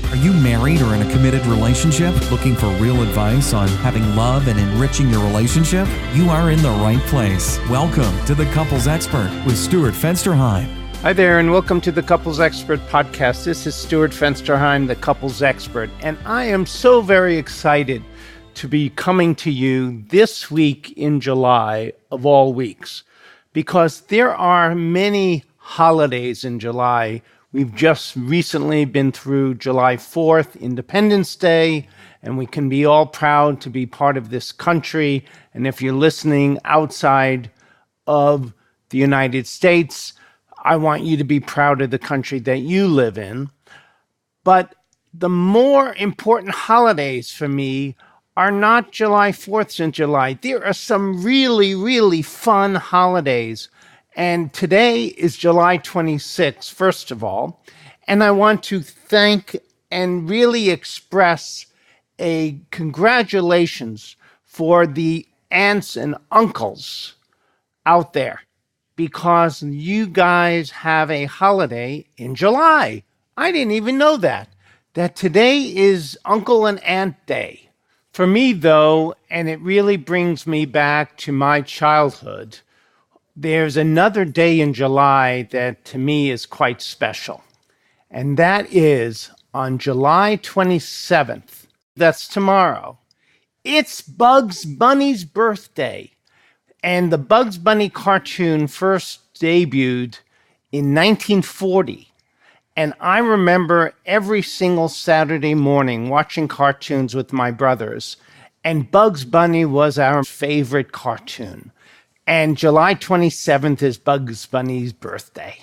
Are you married or in a committed relationship looking for real advice on having love and enriching your relationship? You are in the right place. Welcome to The Couples Expert with Stuart Fensterheim. Hi there, and welcome to the Couples Expert podcast. This is Stuart Fensterheim, the Couples Expert, and I am so very excited to be coming to you this week in July of all weeks, because there are many holidays in July. We've just recently been through July 4th, Independence Day, and we can be all proud to be part of this country. And if you're listening outside of the United States, I want you to be proud of the country that you live in. But the more important holidays for me are not July 4th in July. There are some really, really fun holidays. And today is July 26th, first of all. And I want to thank and really express a congratulations for the aunts and uncles out there, because you guys have a holiday in July. I didn't even know that today is Uncle and Aunt Day. For me, though, and it really brings me back to my childhood, there's another day in July that to me is quite special, and that is on July 27th. That's tomorrow. It's Bugs Bunny's birthday, and the Bugs Bunny cartoon first debuted in 1940, and I remember every single Saturday morning watching cartoons with my brothers, and Bugs Bunny was our favorite cartoon. And July 27th is Bugs Bunny's birthday.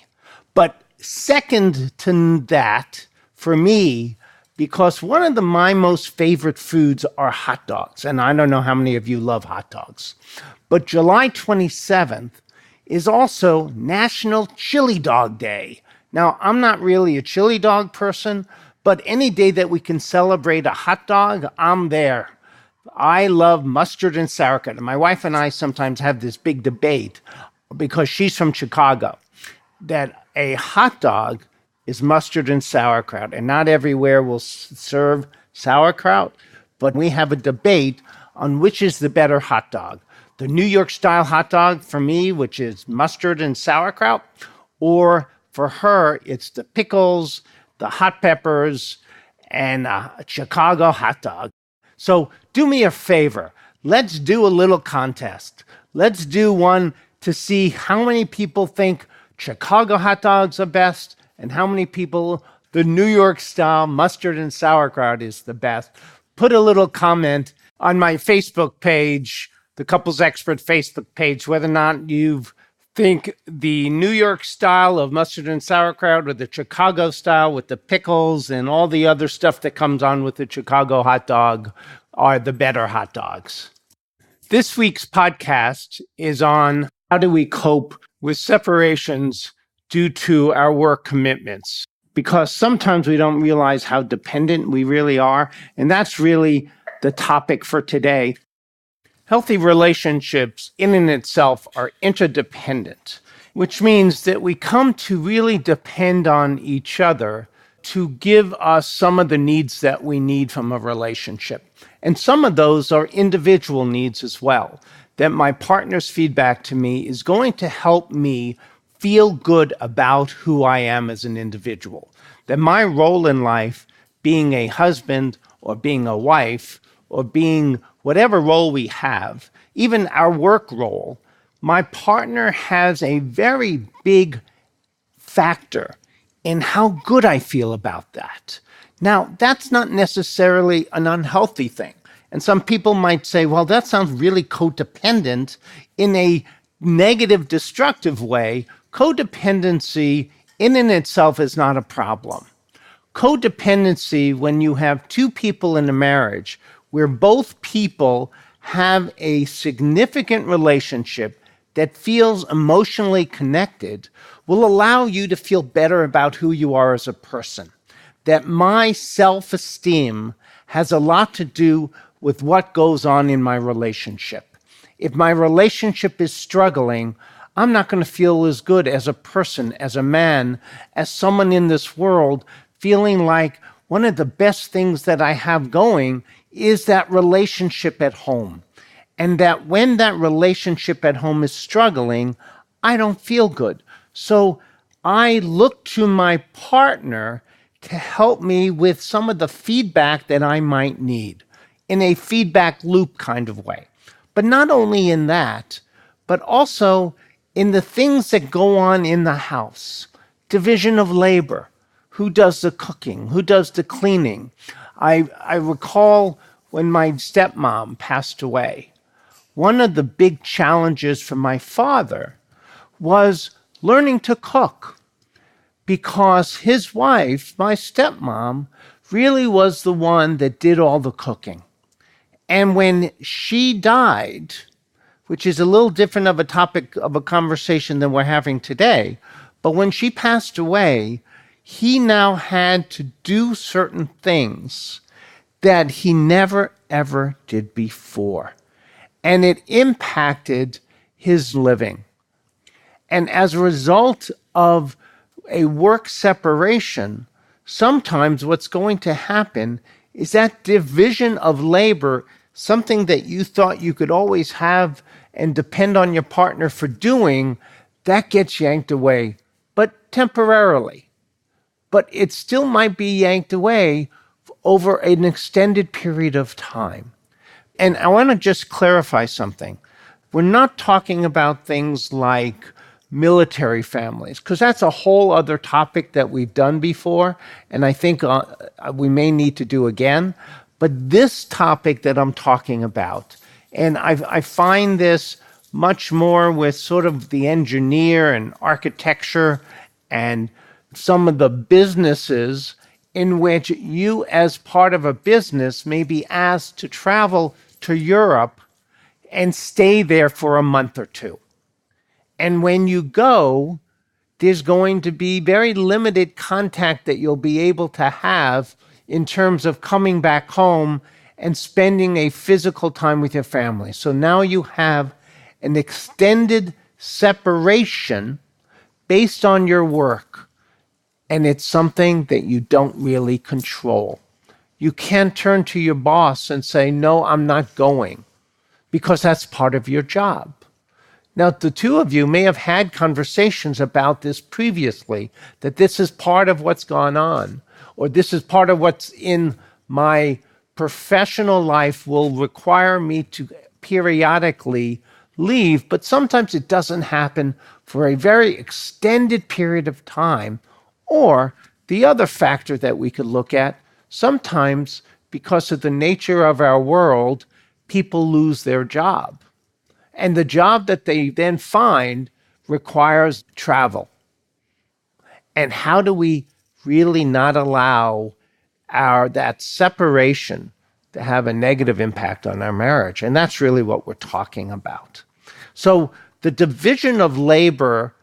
But second to that, for me, because one of my most favorite foods are hot dogs. And I don't know how many of you love hot dogs. But July 27th is also National Chili Dog Day. Now, I'm not really a chili dog person, but any day that we can celebrate a hot dog, I'm there. I love mustard and sauerkraut. And my wife and I sometimes have this big debate, because she's from Chicago, that a hot dog is mustard and sauerkraut. And not everywhere will serve sauerkraut, but we have a debate on which is the better hot dog. The New York style hot dog for me, which is mustard and sauerkraut, or for her, it's the pickles, the hot peppers, and a Chicago hot dog. So do me a favor. Let's do a little contest. Let's do one to see how many people think Chicago hot dogs are best and how many people the New York style mustard and sauerkraut is the best. Put a little comment on my Facebook page, the Couples Expert Facebook page, whether or not you think the New York style of mustard and sauerkraut or the Chicago style with the pickles and all the other stuff that comes on with the Chicago hot dog are the better hot dogs. This week's podcast is on how do we cope with separations due to our work commitments, because sometimes we don't realize how dependent we really are, and that's really the topic for today. Healthy relationships in and itself are interdependent, which means that we come to really depend on each other to give us some of the needs that we need from a relationship. And some of those are individual needs as well, that my partner's feedback to me is going to help me feel good about who I am as an individual. That my role in life, being a husband or being a wife or being whatever role we have, even our work role, my partner has a very big factor in how good I feel about that. Now, that's not necessarily an unhealthy thing. And some people might say, well, that sounds really codependent in a negative, destructive way. Codependency in and itself is not a problem. Codependency, when you have two people in a marriage where both people have a significant relationship that feels emotionally connected, will allow you to feel better about who you are as a person. That my self-esteem has a lot to do with what goes on in my relationship. If my relationship is struggling, I'm not going to feel as good as a person, as a man, as someone in this world, feeling like one of the best things that I have going is that relationship at home. And that when that relationship at home is struggling, I don't feel good. So I look to my partner to help me with some of the feedback that I might need in a feedback loop kind of way. But not only in that, but also in the things that go on in the house. Division of labor. Who does the cooking? Who does the cleaning? I recall when my stepmom passed away, one of the big challenges for my father was learning to cook, because his wife, my stepmom, really was the one that did all the cooking. And when she died, which is a little different of a topic of a conversation than we're having today, but when she passed away, he now had to do certain things that he never, ever did before. And it impacted his living. And as a result of a work separation, sometimes what's going to happen is that division of labor, something that you thought you could always have and depend on your partner for doing, that gets yanked away, but temporarily. But it still might be yanked away over an extended period of time. And I want to just clarify something. We're not talking about things like military families, because that's a whole other topic that we've done before, and I think we may need to do again. But this topic that I'm talking about, and I find this much more with sort of the engineer and architecture and some of the businesses in which you, as part of a business, may be asked to travel to Europe and stay there for a month or two. And when you go, there's going to be very limited contact that you'll be able to have in terms of coming back home and spending a physical time with your family. So now you have an extended separation based on your work, and it's something that you don't really control. You can't turn to your boss and say, no, I'm not going, because that's part of your job. Now, the two of you may have had conversations about this previously, that this is part of what's gone on, or this is part of what's in my professional life will require me to periodically leave, but sometimes it doesn't happen for a very extended period of time. Or the other factor that we could look at, sometimes because of the nature of our world, people lose their job. And the job that they then find requires travel. And how do we really not allow that separation to have a negative impact on our marriage? And that's really what we're talking about. So the division of labor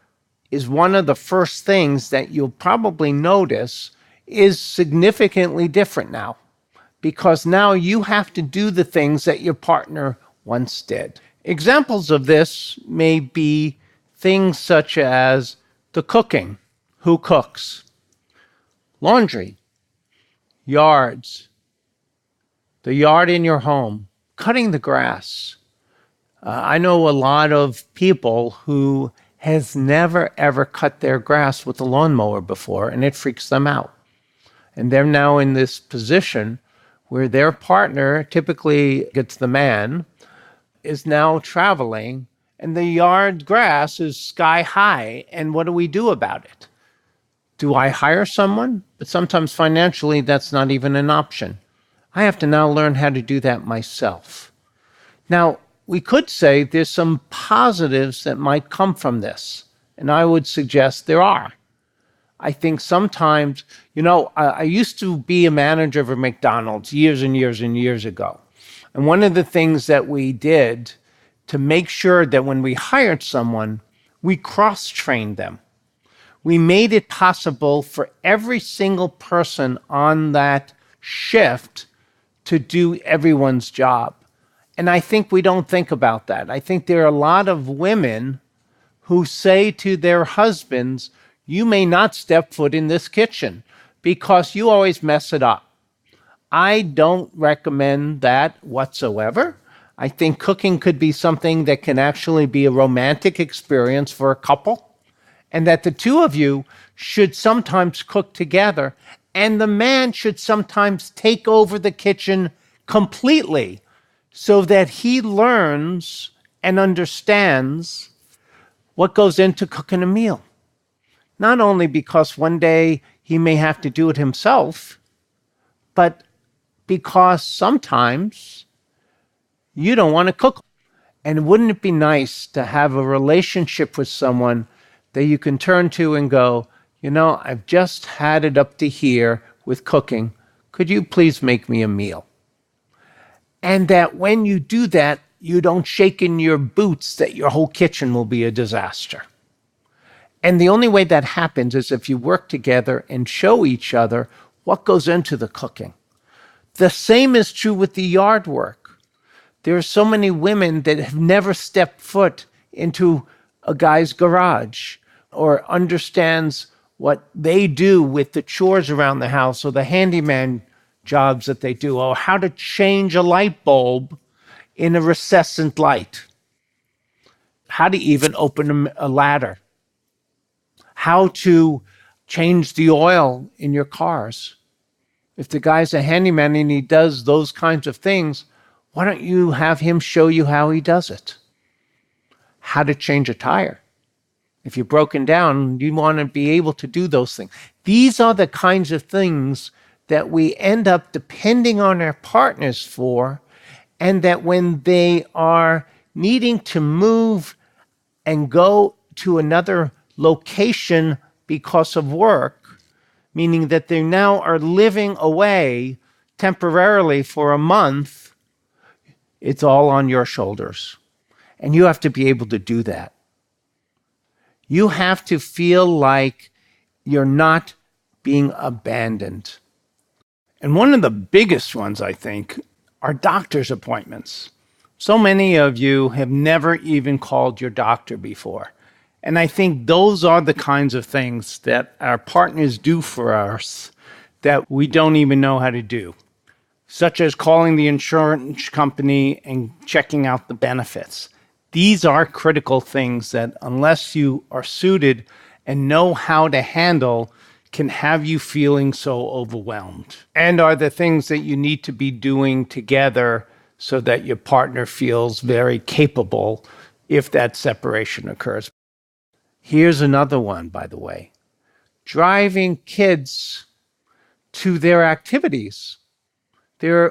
is one of the first things that you'll probably notice is significantly different now, because now you have to do the things that your partner once did. Examples of this may be things such as the cooking. Who cooks? Laundry, yards, the yard in your home, cutting the grass. I know a lot of people who has never ever cut their grass with a lawnmower before, and it freaks them out. And they're now in this position where their partner, typically it's the man, is now traveling, and the yard grass is sky high. And what do we do about it? Do I hire someone? But sometimes financially, that's not even an option. I have to now learn how to do that myself. Now, we could say there's some positives that might come from this, and I would suggest there are. I think sometimes, I used to be a manager of a McDonald's years and years and years ago. And one of the things that we did to make sure that when we hired someone, we cross-trained them. We made it possible for every single person on that shift to do everyone's job. And I think we don't think about that. I think there are a lot of women who say to their husbands, you may not step foot in this kitchen because you always mess it up. I don't recommend that whatsoever. I think cooking could be something that can actually be a romantic experience for a couple, and that the two of you should sometimes cook together, and the man should sometimes take over the kitchen completely so that he learns and understands what goes into cooking a meal. Not only because one day he may have to do it himself, but because sometimes you don't want to cook. And wouldn't it be nice to have a relationship with someone that you can turn to and go, I've just had it up to here with cooking. Could you please make me a meal? And that when you do that, you don't shake in your boots that your whole kitchen will be a disaster. And the only way that happens is if you work together and show each other what goes into the cooking. The same is true with the yard work. There are so many women that have never stepped foot into a guy's garage or understands what they do with the chores around the house or the handyman jobs that they do, or how to change a light bulb in a recessant light, how to even open a ladder, how to change the oil in your cars. If the guy's a handyman and he does those kinds of things, why don't you have him show you how he does it? How to change a tire. If you're broken down, you want to be able to do those things. These are the kinds of things that we end up depending on our partners for, and that when they are needing to move and go to another location because of work, meaning that they now are living away temporarily for a month, it's all on your shoulders. And you have to be able to do that. You have to feel like you're not being abandoned. And one of the biggest ones, I think, are doctor's appointments. So many of you have never even called your doctor before. And I think those are the kinds of things that our partners do for us that we don't even know how to do, such as calling the insurance company and checking out the benefits. These are critical things that, unless you are suited and know how to handle, can have you feeling so overwhelmed, and are the things that you need to be doing together so that your partner feels very capable if that separation occurs. Here's another one, by the way. Driving kids to their activities,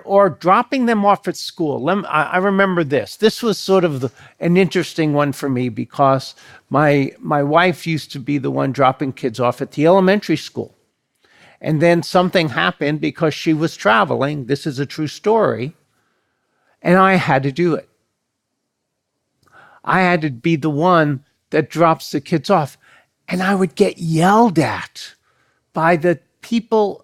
or dropping them off at school. I remember this. This was sort of an interesting one for me because my wife used to be the one dropping kids off at the elementary school. And then something happened because she was traveling. This is a true story. And I had to do it. I had to be the one that drops the kids off. And I would get yelled at by the people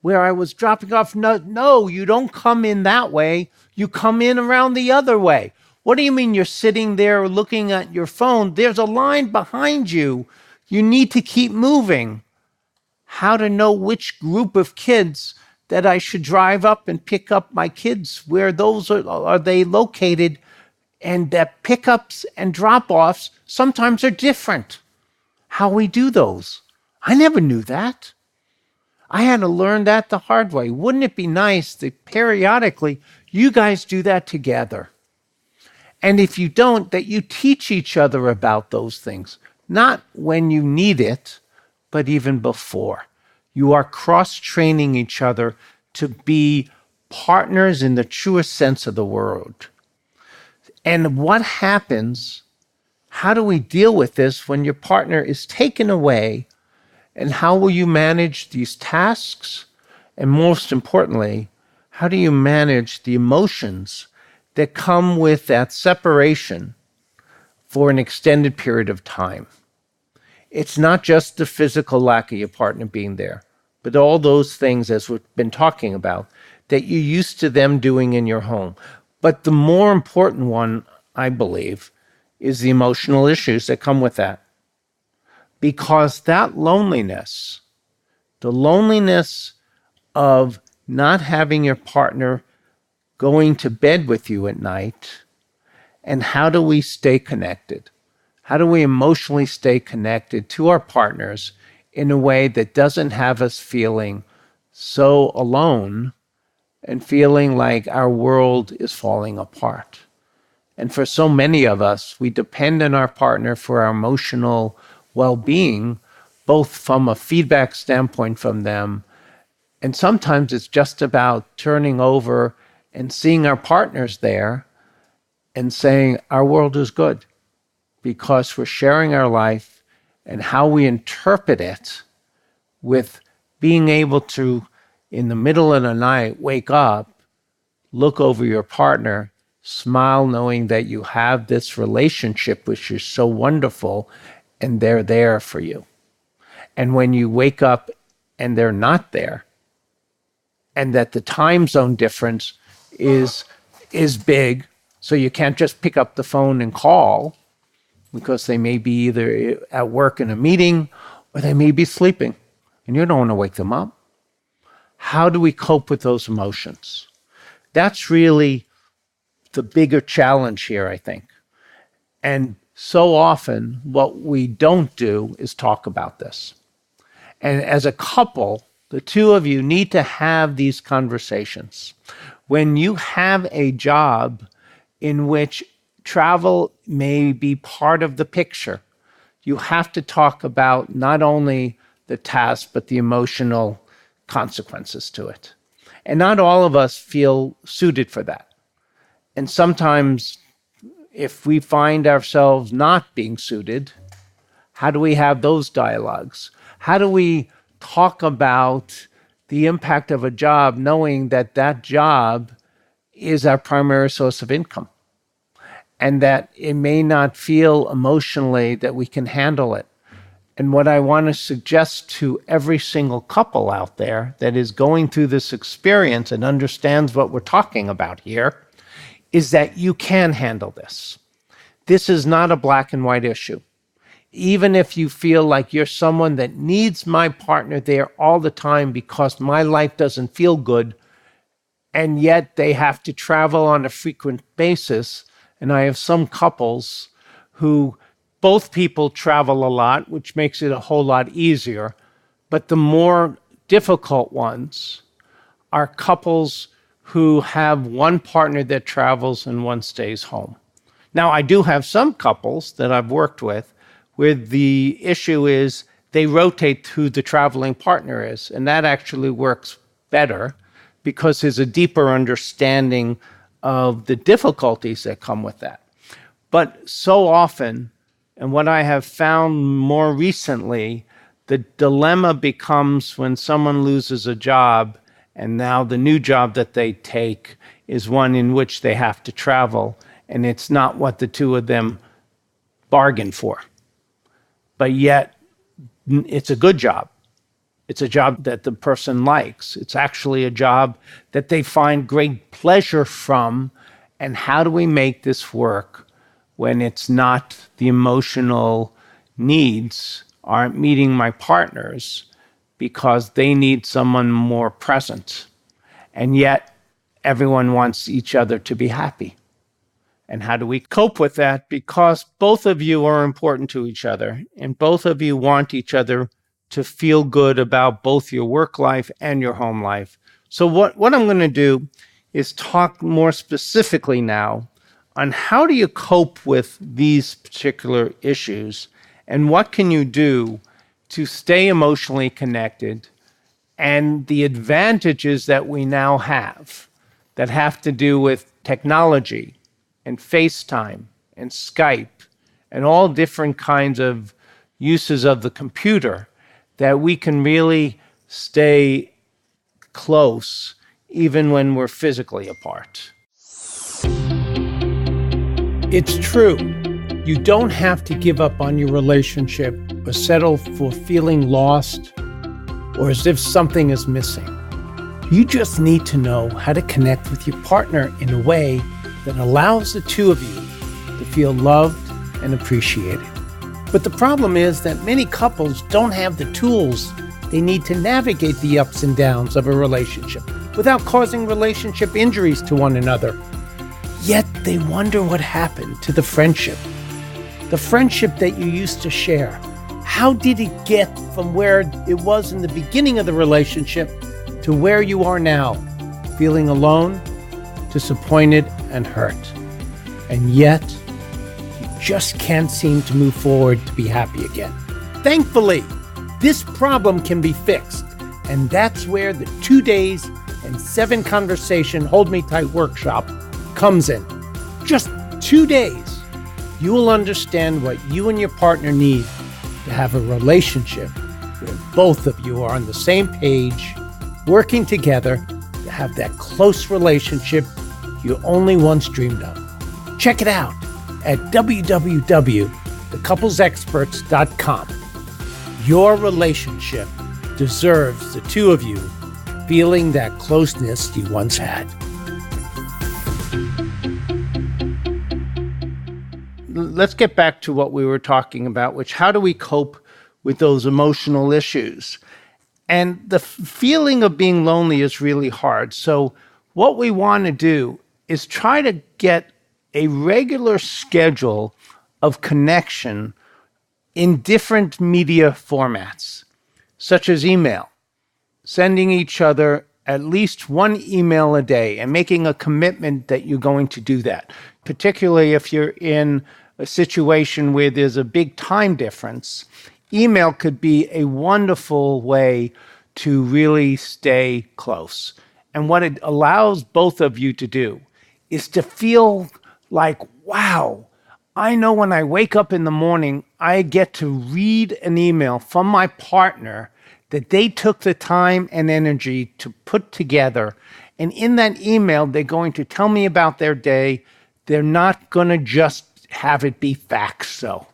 where I was dropping off. No, you don't come in that way. You come in around the other way. What do you mean you're sitting there looking at your phone? There's a line behind you. You need to keep moving. How to know which group of kids that I should drive up and pick up my kids, where those are they located, and that pickups and drop-offs sometimes are different. How we do those. I never knew that. I had to learn that the hard way. Wouldn't it be nice that periodically you guys do that together? And if you don't, that you teach each other about those things, not when you need it, but even before. You are cross-training each other to be partners in the truest sense of the word. And what happens, how do we deal with this when your partner is taken away? And how will you manage these tasks? And most importantly, how do you manage the emotions that come with that separation for an extended period of time? It's not just the physical lack of your partner being there, but all those things, as we've been talking about, that you're used to them doing in your home. But the more important one, I believe, is the emotional issues that come with that. Because that loneliness The loneliness of not having your partner going to bed with you at night. And how do we stay connected? How do we emotionally stay connected to our partners in a way that doesn't have us feeling so alone and feeling like our world is falling apart? And for so many of us, we depend on our partner for our emotional well-being, both from a feedback standpoint from them, and sometimes it's just about turning over and seeing our partners there and saying our world is good because we're sharing our life, and how we interpret it with being able to, in the middle of the night, wake up, look over your partner, smile knowing that you have this relationship which is so wonderful and they're there for you. And when you wake up and they're not there, and that the time zone difference is big, so you can't just pick up the phone and call because they may be either at work in a meeting or they may be sleeping and you don't want to wake them up. How do we cope with those emotions? That's really the bigger challenge here, I think. And so often what we don't do is talk about this. And as a couple, the two of you need to have these conversations. When you have a job in which travel may be part of the picture, you have to talk about not only the task, but the emotional consequences to it. And not all of us feel suited for that. And sometimes if we find ourselves not being suited, how do we have those dialogues? How do we talk about the impact of a job knowing that that job is our primary source of income and that it may not feel emotionally that we can handle it? And what I want to suggest to every single couple out there that is going through this experience and understands what we're talking about here is that you can handle this. This is not a black and white issue. Even if you feel like you're someone that needs my partner there all the time because my life doesn't feel good, and yet they have to travel on a frequent basis. And I have some couples who both people travel a lot, which makes it a whole lot easier. But the more difficult ones are couples who have one partner that travels and one stays home. Now, I do have some couples that I've worked with where the issue is they rotate who the traveling partner is, and that actually works better because there's a deeper understanding of the difficulties that come with that. But so often, and what I have found more recently, the dilemma becomes when someone loses a job and now the new job that they take is one in which they have to travel, and it's not what the two of them bargained for. But yet, it's a good job. It's a job that the person likes. It's actually a job that they find great pleasure from. And how do we make this work when it's not the emotional needs aren't meeting my partners because they need someone more present? And yet, everyone wants each other to be happy. And how do we cope with that? Because both of you are important to each other, and both of you want each other to feel good about both your work life and your home life. So what I'm going to do is talk more specifically now on how do you cope with these particular issues, and what can you do to stay emotionally connected, and the advantages that we now have that have to do with technology and FaceTime and Skype and all different kinds of uses of the computer, that we can really stay close even when we're physically apart. It's true. You don't have to give up on your relationship or settle for feeling lost or as if something is missing. You just need to know how to connect with your partner in a way that allows the two of you to feel loved and appreciated. But the problem is that many couples don't have the tools They need to navigate the ups and downs of a relationship without causing relationship injuries to one another. Yet they wonder what happened to the friendship that you used to share. How did it get from where it was in the beginning of the relationship to where you are now, feeling alone, disappointed, and hurt? And yet, you just can't seem to move forward to be happy again. Thankfully, this problem can be fixed, and that's where the 2 days and 7 conversation Hold Me Tight workshop comes in. Just 2 days, you will understand what you and your partner need to have a relationship where both of you are on the same page, working together to have that close relationship you only once dreamed of. Check it out at www.thecouplesexperts.com. Your relationship deserves the two of you feeling that closeness you once had. Let's get back to what we were talking about, which how do we cope with those emotional issues? And the feeling of being lonely is really hard. So what we want to do is try to get a regular schedule of connection in different media formats, such as email, sending each other at least one email a day and making a commitment that you're going to do that, particularly if you're in a situation where there's a big time difference. Email could be a wonderful way to really stay close. And what it allows both of you to do is to feel like, wow, I know when I wake up in the morning, I get to read an email from my partner that they took the time and energy to put together. And in that email, they're going to tell me about their day. They're not going to just have it be facts, though.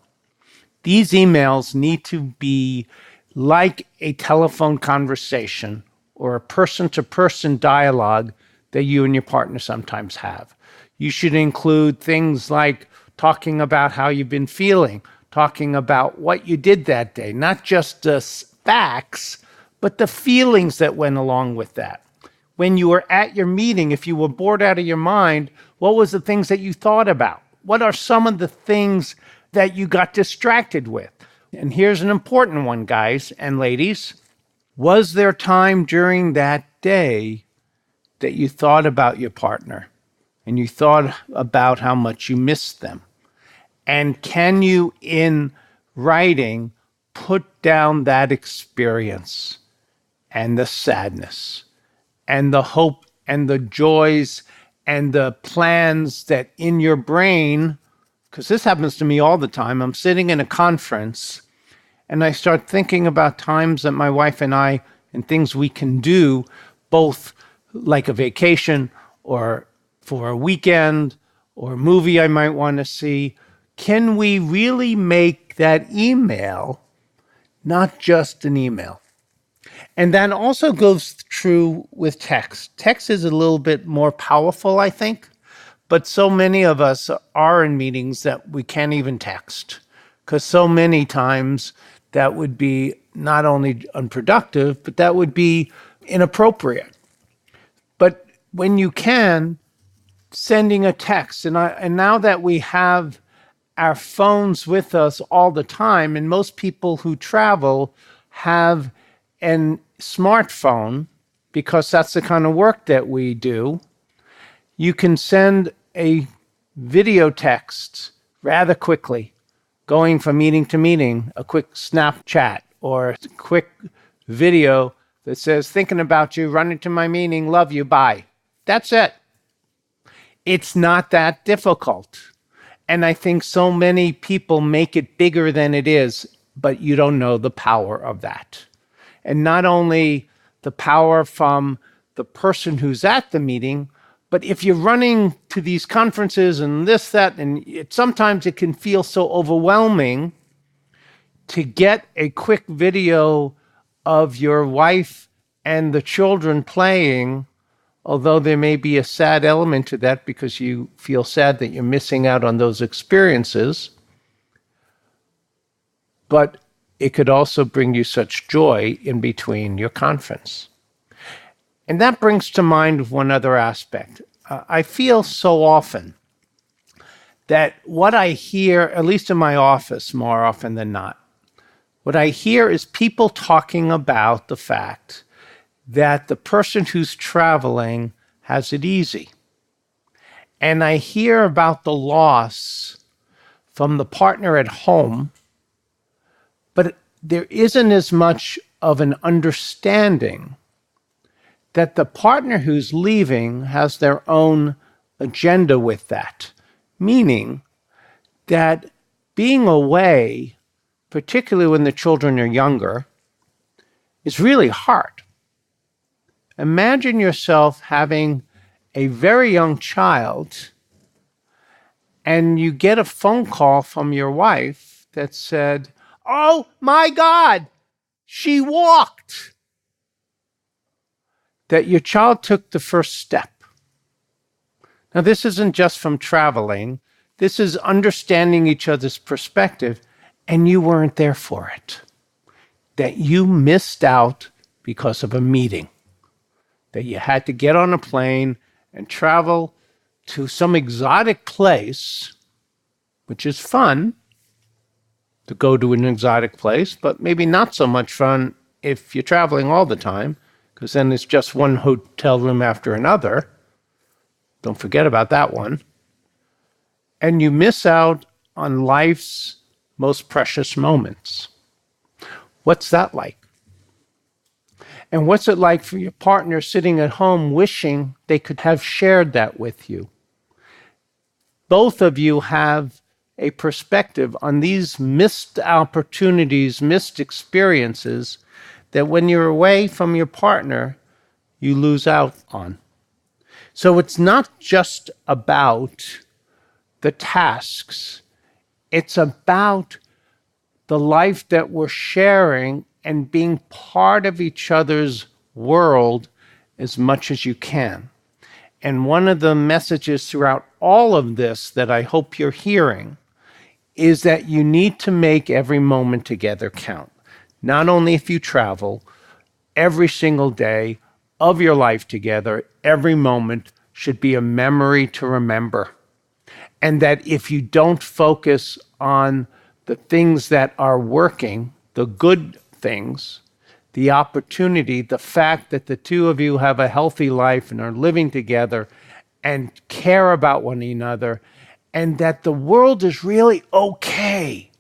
These emails need to be like a telephone conversation or a person-to-person dialogue that you and your partner sometimes have. You should include things like talking about how you've been feeling, talking about what you did that day, not just the facts, but the feelings that went along with that. When you were at your meeting, if you were bored out of your mind, what was the things that you thought about? What are some of the things that you got distracted with? And here's an important one, guys and ladies. Was there time during that day that you thought about your partner and you thought about how much you missed them? And can you, in writing, put down that experience and the sadness and the hope and the joys and the plans that in your brain, because this happens to me all the time, I'm sitting in a conference and I start thinking about times that my wife and I and things we can do, both like a vacation or for a weekend or a movie I might want to see. Can we really make that email not just an email? And that also goes true with text. Text is a little bit more powerful, I think, but so many of us are in meetings that we can't even text, because so many times that would be not only unproductive, but that would be inappropriate. But when you can, sending a text, and now that we have our phones with us all the time, and most people who travel have a smartphone because that's the kind of work that we do, you can send a video text rather quickly, going from meeting to meeting, a quick Snapchat or a quick video that says, thinking about you, running to my meeting, love you, bye. That's it. It's not that difficult. And I think so many people make it bigger than it is, but you don't know the power of that. And not only the power from the person who's at the meeting, but if you're running to these conferences and this, that, and sometimes it can feel so overwhelming to get a quick video of your wife and the children playing, although there may be a sad element to that because you feel sad that you're missing out on those experiences. But it could also bring you such joy in between your conference. And that brings to mind one other aspect. I feel so often that what I hear, at least in my office more often than not, what I hear is people talking about the fact that the person who's traveling has it easy. And I hear about the loss from the partner at home, but there isn't as much of an understanding that the partner who's leaving has their own agenda with that, meaning that being away, particularly when the children are younger, is really hard. Imagine yourself having a very young child and you get a phone call from your wife that said, "Oh my God, she walked." That your child took the first step. Now, this isn't just from traveling. This is understanding each other's perspective, and you weren't there for it. That you missed out because of a meeting. That you had to get on a plane and travel to some exotic place, which is fun to go to an exotic place, but maybe not so much fun if you're traveling all the time, because then it's just one hotel room after another. Don't forget about that one. And you miss out on life's most precious moments. What's that like? And what's it like for your partner sitting at home wishing they could have shared that with you? Both of you have a perspective on these missed opportunities, missed experiences that when you're away from your partner, you lose out on. So it's not just about the tasks. It's about the life that we're sharing and being part of each other's world as much as you can. And one of the messages throughout all of this that I hope you're hearing is that you need to make every moment together count. Not only if you travel, every single day of your life together, every moment should be a memory to remember. And that if you don't focus on the things that are working, the good things, the opportunity, the fact that the two of you have a healthy life and are living together and care about one another, and that the world is really okay.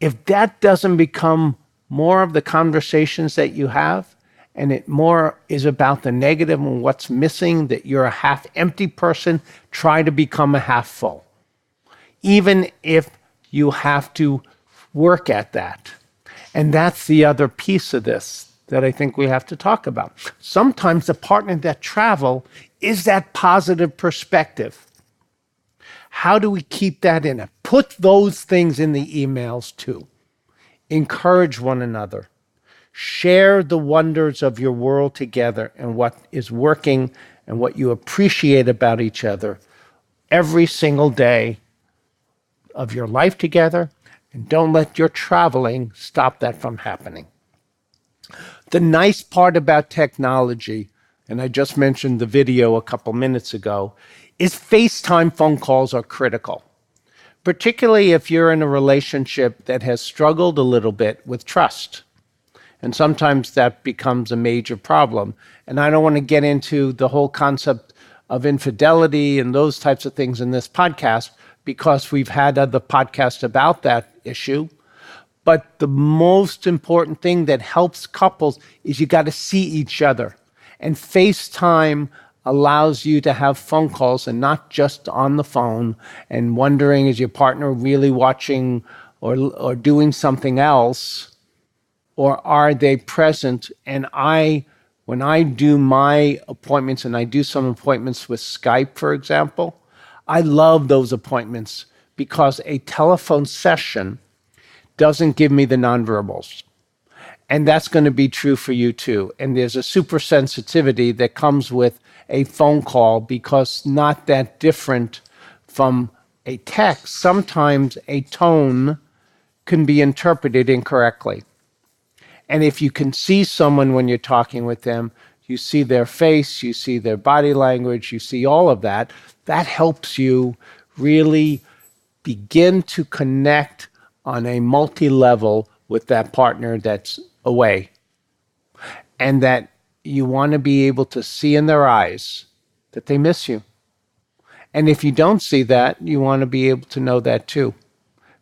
If that doesn't become more of the conversations that you have, and it more is about the negative and what's missing, that you're a half-empty person, try to become a half-full. Even if you have to work at that. And that's the other piece of this that I think we have to talk about. Sometimes the partner that travel is that positive perspective. How do we keep that in it? Put those things in the emails too. Encourage one another. Share the wonders of your world together and what is working and what you appreciate about each other every single day of your life together. And don't let your traveling stop that from happening. The nice part about technology, and I just mentioned the video a couple minutes ago, is FaceTime phone calls are critical, particularly if you're in a relationship that has struggled a little bit with trust. And sometimes that becomes a major problem. And I don't want to get into the whole concept of infidelity and those types of things in this podcast, because we've had other podcasts about that issue. But the most important thing that helps couples is you got to see each other. And FaceTime allows you to have phone calls and not just on the phone and wondering, is your partner really watching or doing something else? Or are they present? And when I do my appointments, and I do some appointments with Skype, for example, I love those appointments because a telephone session doesn't give me the nonverbals. And that's going to be true for you too. And there's a super sensitivity that comes with a phone call because not that different from a text. Sometimes a tone can be interpreted incorrectly. And if you can see someone when you're talking with them, you see their face, you see their body language, you see all of that, that helps you really begin to connect on a multi-level with that partner that's away. And that you want to be able to see in their eyes that they miss you. And if you don't see that, you want to be able to know that too,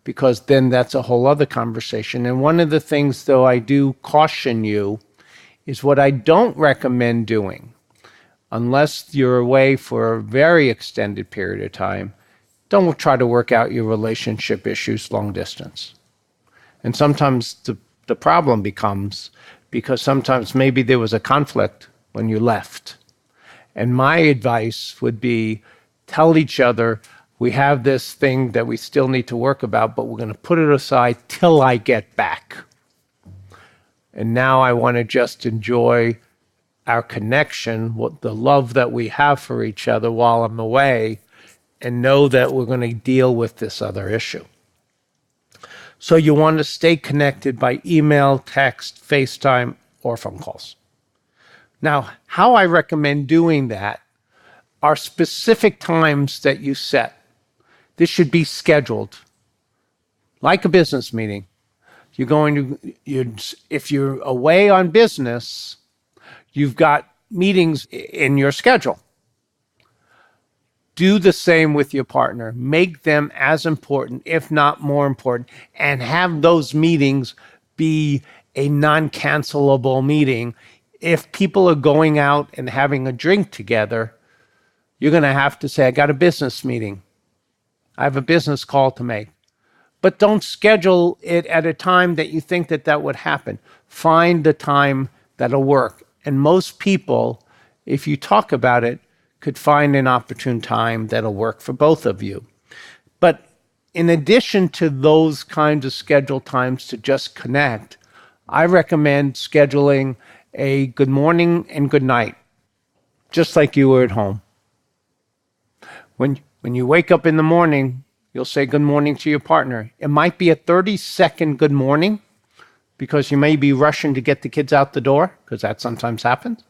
because then that's a whole other conversation. And one of the things, though, I do caution you is what I don't recommend doing, unless you're away for a very extended period of time. Don't try to work out your relationship issues long distance. And sometimes the problem becomes because sometimes maybe there was a conflict when you left. And my advice would be, tell each other, we have this thing that we still need to work about, but we're going to put it aside till I get back. And now I want to just enjoy our connection, the love that we have for each other while I'm away, and know that we're going to deal with this other issue. So you want to stay connected by email, text, FaceTime, or phone calls. Now, how I recommend doing that are specific times that you set. This should be scheduled, like a business meeting. If you're away on business, you've got meetings in your schedule. Do the same with your partner. Make them as important, if not more important, and have those meetings be a non-cancelable meeting. If people are going out and having a drink together, you're going to have to say, I got a business meeting. I have a business call to make. But don't schedule it at a time that you think that would happen. Find the time that'll work. And most people, if you talk about it, could find an opportune time that'll work for both of you. But in addition to those kinds of scheduled times to just connect, I recommend scheduling a good morning and good night, just like you were at home. When you wake up in the morning, you'll say good morning to your partner. It might be a 30-second good morning because you may be rushing to get the kids out the door, because that sometimes happens,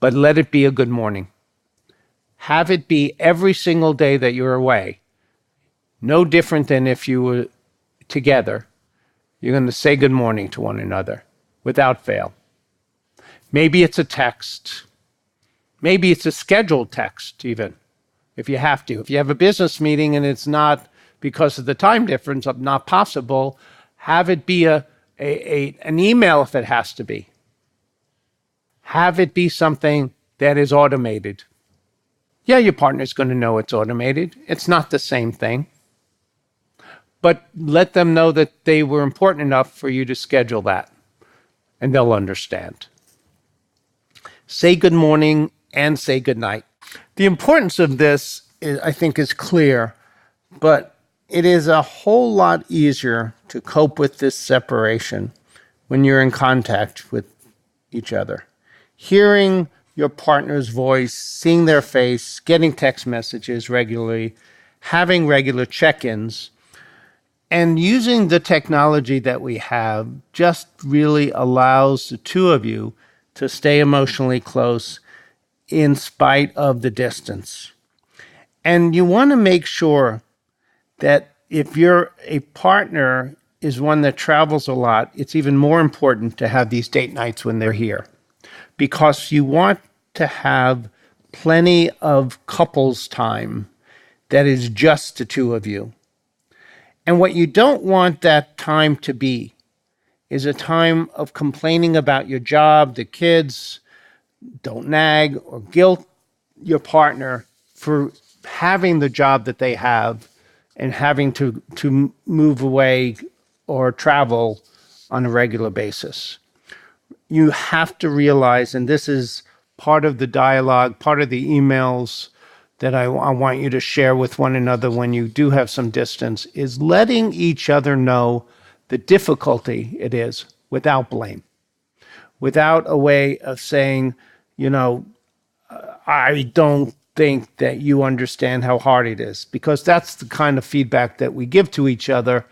but let it be a good morning. Have it be every single day that you're away. No different than if you were together. You're going to say good morning to one another without fail. Maybe it's a text. Maybe it's a scheduled text even, if you have to. If you have a business meeting and it's not, because of the time difference, not possible, have it be an email if it has to be. Have it be something that is automated. Yeah, your partner's going to know it's automated. It's not the same thing. But let them know that they were important enough for you to schedule that, and they'll understand. Say good morning and say good night. The importance of this, I think, is clear, but it is a whole lot easier to cope with this separation when you're in contact with each other. Hearing your partner's voice, seeing their face, getting text messages regularly, having regular check-ins, and using the technology that we have just really allows the two of you to stay emotionally close in spite of the distance. And you want to make sure that if you're a partner is one that travels a lot, it's even more important to have these date nights when they're here, because you want to have plenty of couples time that is just the two of you. And what you don't want that time to be is a time of complaining about your job, the kids. Don't nag or guilt your partner for having the job that they have and having to move away or travel on a regular basis. You have to realize, and this is part of the dialogue, part of the emails that I want you to share with one another when you do have some distance, is letting each other know the difficulty it is without blame, without a way of saying, I don't think that you understand how hard it is, because that's the kind of feedback that we give to each other.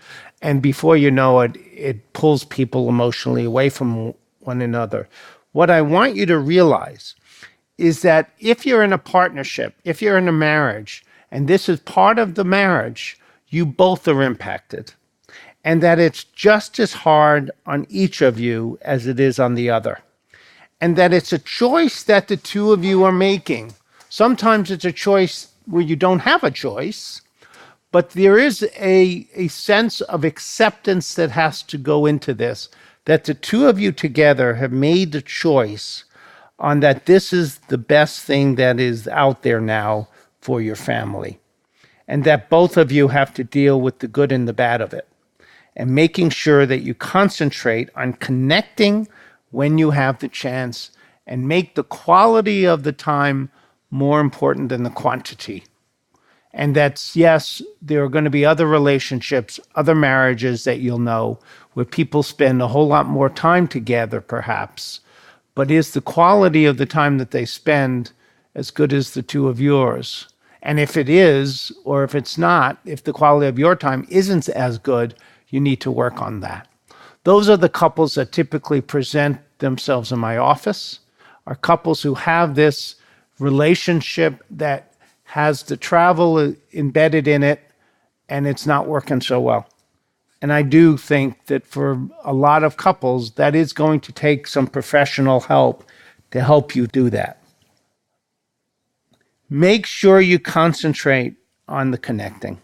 And before you know it, it pulls people emotionally away from one another. What I want you to realize is that if you're in a partnership, if you're in a marriage, and this is part of the marriage, you both are impacted. And that it's just as hard on each of you as it is on the other. And that it's a choice that the two of you are making. Sometimes it's a choice where you don't have a choice, but there is a sense of acceptance that has to go into this, that the two of you together have made the choice on that this is the best thing that is out there now for your family. And that both of you have to deal with the good and the bad of it. And making sure that you concentrate on connecting when you have the chance and make the quality of the time more important than the quantity. And that's, yes, there are going to be other relationships, other marriages that you'll know where people spend a whole lot more time together, perhaps. But is the quality of the time that they spend as good as the two of yours? And if it is, or if it's not, if the quality of your time isn't as good, you need to work on that. Those are the couples that typically present themselves in my office, are couples who have this relationship that has the travel embedded in it, and it's not working so well. And I do think that for a lot of couples, that is going to take some professional help to help you do that. Make sure you concentrate on the connecting.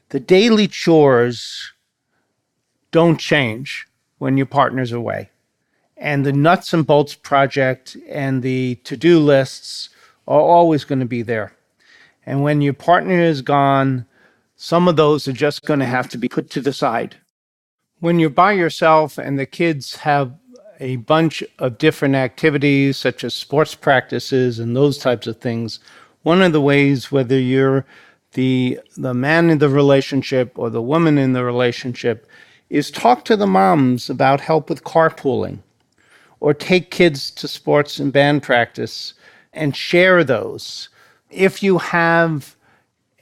The daily chores don't change when your partner's away. And the nuts and bolts project and the to-do lists are always going to be there. And when your partner is gone, some of those are just going to have to be put to the side. When you're by yourself and the kids have a bunch of different activities, such as sports practices and those types of things, one of the ways, whether you're the man in the relationship or the woman in the relationship, is talk to the moms about help with carpooling, or take kids to sports and band practice and share those. If you have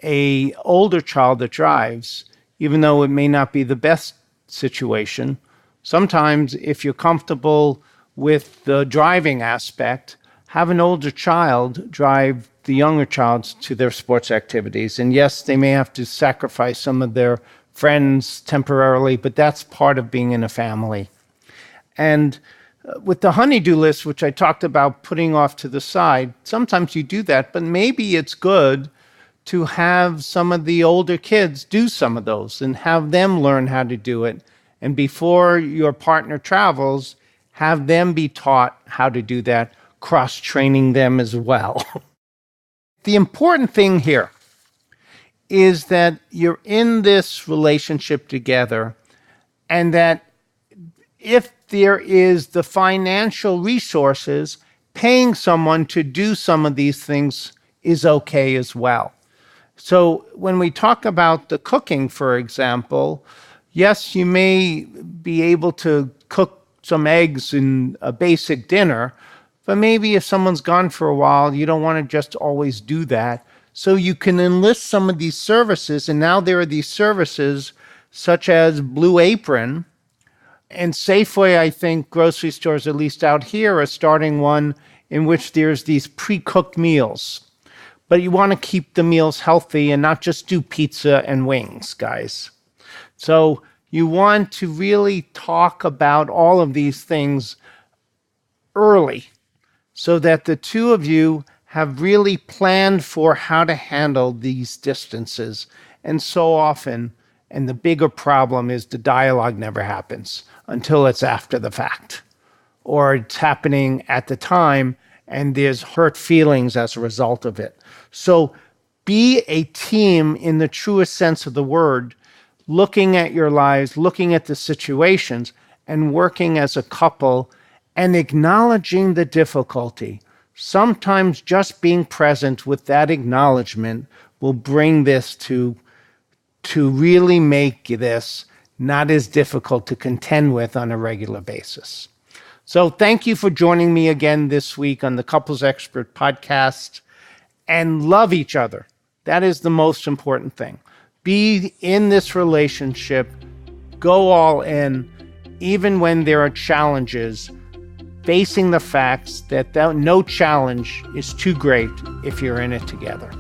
an older child that drives, even though it may not be the best situation, sometimes if you're comfortable with the driving aspect, have an older child drive the younger child to their sports activities. And yes, they may have to sacrifice some of their friends temporarily, but that's part of being in a family. And with the honey-do list, which I talked about putting off to the side, sometimes you do that, but maybe it's good to have some of the older kids do some of those and have them learn how to do it. And before your partner travels, have them be taught how to do that, cross-training them as well. The important thing here is that you're in this relationship together, and that if there is the financial resources, paying someone to do some of these things is okay as well. So when we talk about the cooking, for example, yes, you may be able to cook some eggs in a basic dinner, but maybe if someone's gone for a while, you don't want to just always do that. So you can enlist some of these services, and now there are these services such as Blue Apron, and Safeway, I think, grocery stores, at least out here, are starting one in which there's these pre-cooked meals. But you want to keep the meals healthy and not just do pizza and wings, guys. So you want to really talk about all of these things early so that the two of you have really planned for how to handle these distances. And so often, and the bigger problem is the dialogue never happens until it's after the fact, or it's happening at the time and there's hurt feelings as a result of it. So be a team in the truest sense of the word, looking at your lives, looking at the situations, and working as a couple and acknowledging the difficulty. Sometimes just being present with that acknowledgement will bring this to really make this not as difficult to contend with on a regular basis. So thank you for joining me again this week on the Couples Expert podcast, and love each other. That is the most important thing. be in this relationship, go all in, even when there are challenges, facing the facts that no challenge is too great if you're in it together.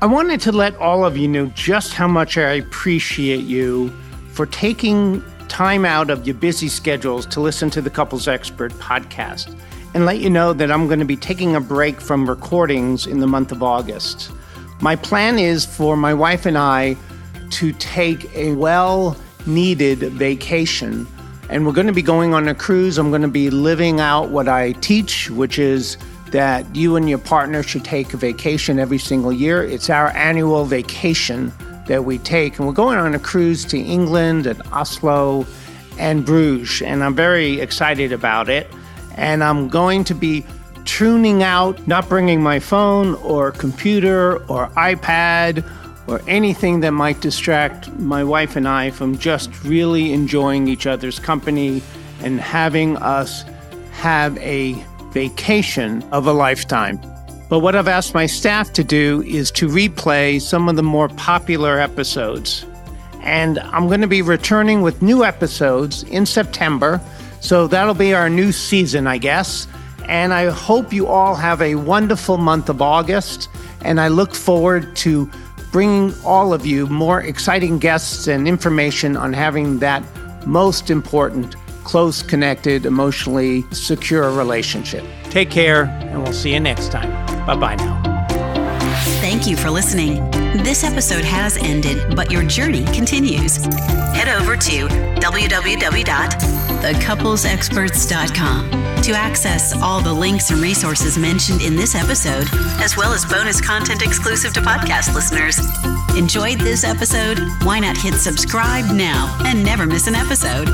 I wanted to let all of you know just how much I appreciate you for taking time out of your busy schedules to listen to the Couples Expert podcast, and let you know that I'm going to be taking a break from recordings in the month of August. My plan is for my wife and I to take a well-needed vacation, and we're going to be going on a cruise. I'm going to be living out what I teach, which is that you and your partner should take a vacation every single year. It's our annual vacation that we take, and we're going on a cruise to England and Oslo and Bruges, and I'm very excited about it. And I'm going to be tuning out, not bringing my phone or computer or iPad or anything that might distract my wife and I from just really enjoying each other's company and having us have a vacation of a lifetime. But what I've asked my staff to do is to replay some of the more popular episodes. And I'm going to be returning with new episodes in September. So that'll be our new season, I guess. And I hope you all have a wonderful month of August. And I look forward to bringing all of you more exciting guests and information on having that most important, close, connected, emotionally secure relationship. Take care, and we'll see you next time. Bye-bye now. Thank you for listening. This episode has ended, but your journey continues. Head over to www.thecouplesexperts.com to access all the links and resources mentioned in this episode, as well as bonus content exclusive to podcast listeners. Enjoyed this episode? Why not hit subscribe now and never miss an episode?